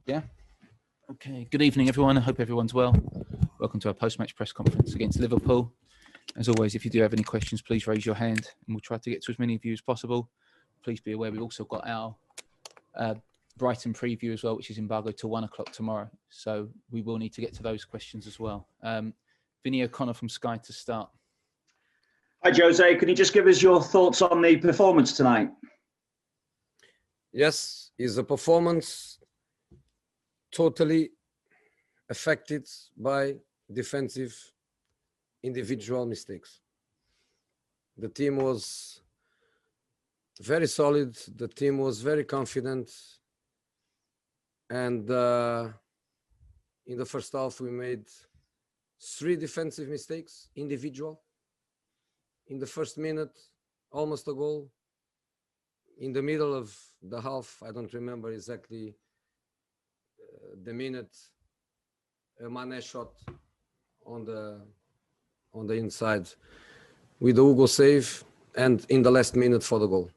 Yeah. Okay. Good evening, everyone. I hope everyone's well. Welcome to our post-match press conference against Liverpool. As always, if you do have any questions, please raise your hand and we'll try to get to as many of you as possible. Please be aware we've also got our Brighton preview as well, which is embargoed till 1 o'clock tomorrow. So we will need to get to those questions as well. Vinny O'Connor from Sky to start. Hi, Jose. Can you just give us your thoughts on the performance tonight? Yes, is a performance totally affected by defensive individual mistakes. The team was very solid. The team was very confident. And in the first half, we made 3 defensive mistakes, individual. In the first minute, almost a goal. In the middle of the half, I don't remember exactly the minute, a Mane shot on the inside with the Hugo save, and in the last minute for the goal.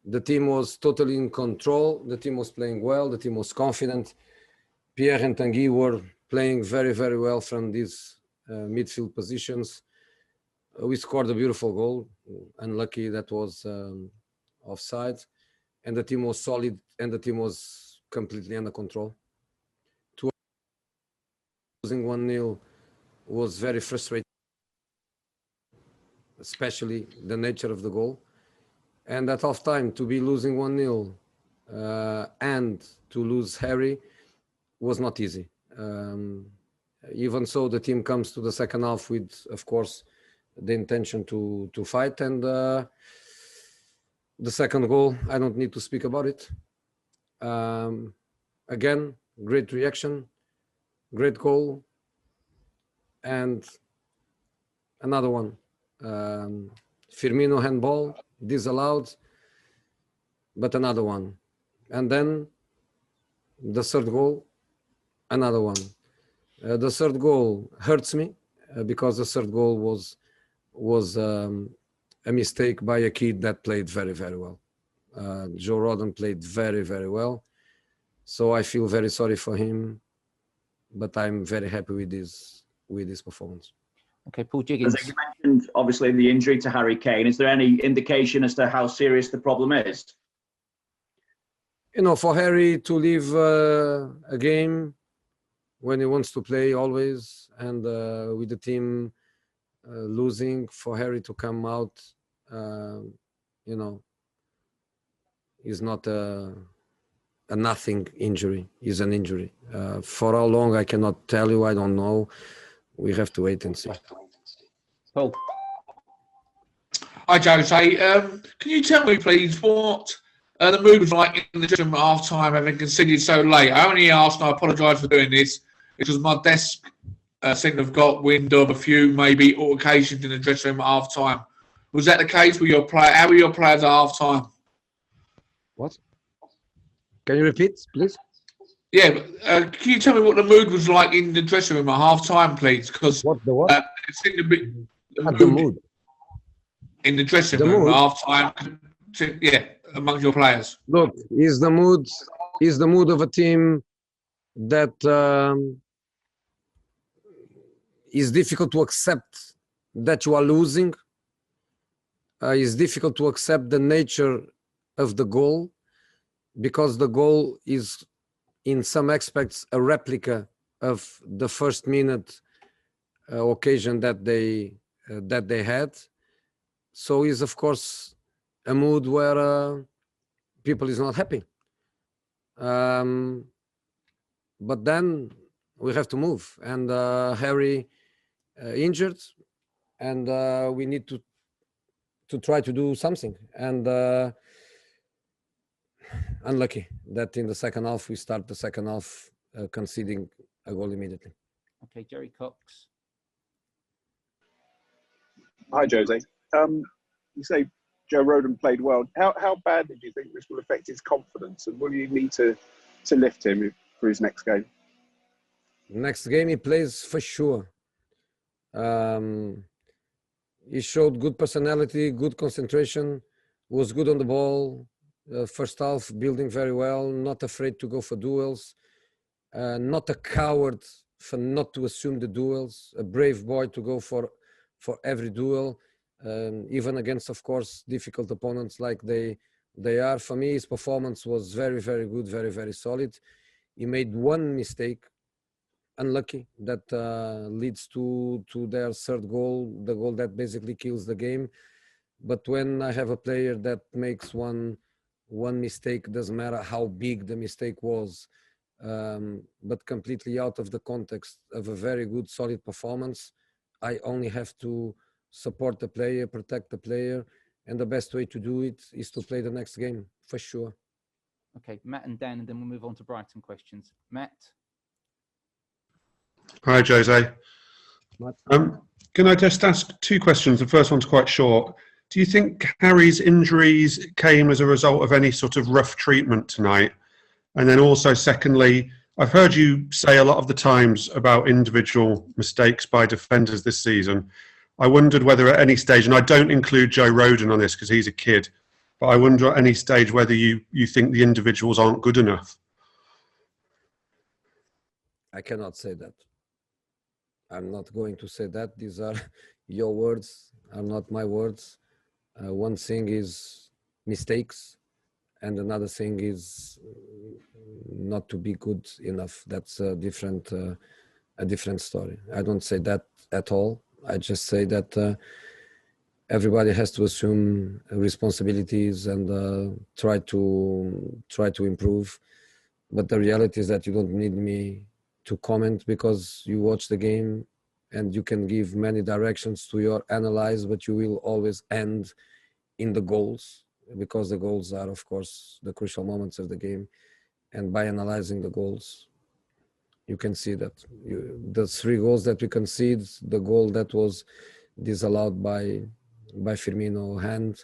The team was totally in control. The team was playing well. The team was confident. Pierre and Tanguy were playing very, very well from these midfield positions. We scored a beautiful goal. Unlucky that was offside. And the team was solid and the team was completely under control. Losing 1-0 was very frustrating, especially the nature of the goal. And at half time, to be losing 1-0 and to lose Harry was not easy. Even so, the team comes to the second half with, of course, the intention to fight. And the second goal, I don't need to speak about it. Again, great reaction, great goal. And another one, Firmino handball, disallowed, but another one. And then the third goal, another one. The third goal hurts me because the third goal was a mistake by a kid that played very, very well. Joe Rodon played very, very well. So I feel very sorry for him, but I'm very happy with this performance. Okay, Paul Jiggins. As you mentioned, obviously, the injury to Harry Kane. Is there any indication as to how serious the problem is? You know, for Harry to leave a game when he wants to play always, and with the team losing, for Harry to come out, you know, is not a nothing injury. Is an injury. For how long, I cannot tell you. I don't know. We have to wait and see. Paul. Hi, Jose. Can you tell me, please, what the mood was like in the dressing room at half-time, having conceded so late? I only asked, and I apologise for doing this, because my desk seemed to have got wind of a few, maybe, altercations in the dressing room at half-time. Was that the case with your player? How were your players at half-time? What? Can you repeat, please? Yeah, can you tell me what the mood was like in the dressing room at half-time, please? Because What? The what? it seemed to be The mood. in the dressing The room mood? at half-time. Yeah, among your players. Look, is the mood of a team that is difficult to accept that you are losing. It's difficult to accept the nature of the goal, because the goal is in some aspects a replica of the first minute occasion that they had. So is of course a mood where people is not happy. But then we have to move, and Harry injured, and we need to try to do something. And unlucky that in the second half we start the second half conceding a goal immediately. Okay, Jerry Cox. Hi, Jose. You say Joe Rodon played well. How badly do you think this will affect his confidence, and will you need to lift him for his next game? Next game he plays for sure. He showed good personality, good concentration, was good on the ball, First half, building very well, not afraid to go for duels, not a coward for not to assume the duels, a brave boy to go for every duel, even against, of course, difficult opponents like they are. For me, his performance was very, very good, very, very solid. He made one mistake, unlucky, that leads to their third goal, the goal that basically kills the game. But when I have a player that makes one mistake, doesn't matter how big the mistake was, but completely out of the context of a very good, solid performance, I only have to support the player, protect the player, and the best way to do it is to play the next game, for sure. Okay, Matt and Dan, and then we'll move on to Brighton questions. Matt? Hi, Jose. Matt? Can I just ask two questions? The first one's quite short. Do you think Harry's injuries came as a result of any sort of rough treatment tonight? And then also, secondly, I've heard you say a lot of the times about individual mistakes by defenders this season. I wondered whether at any stage, and I don't include Joe Rodon on this because he's a kid, but I wonder at any stage whether you think the individuals aren't good enough. I cannot say that. I'm not going to say that. These are your words, are not my words. One thing is mistakes, and another thing is not to be good enough. That's a different story. I don't say that at all. I just say that everybody has to assume responsibilities and try to improve. But the reality is that you don't need me to comment because you watch the game and you can give many directions to your analyze, but you will always end in the goals, because the goals are, of course, the crucial moments of the game. And by analyzing the goals, you can see that the 3 goals that we conceded, the goal that was disallowed by Firmino hand,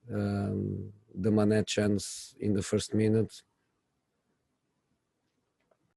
the Mané chance in the first minute,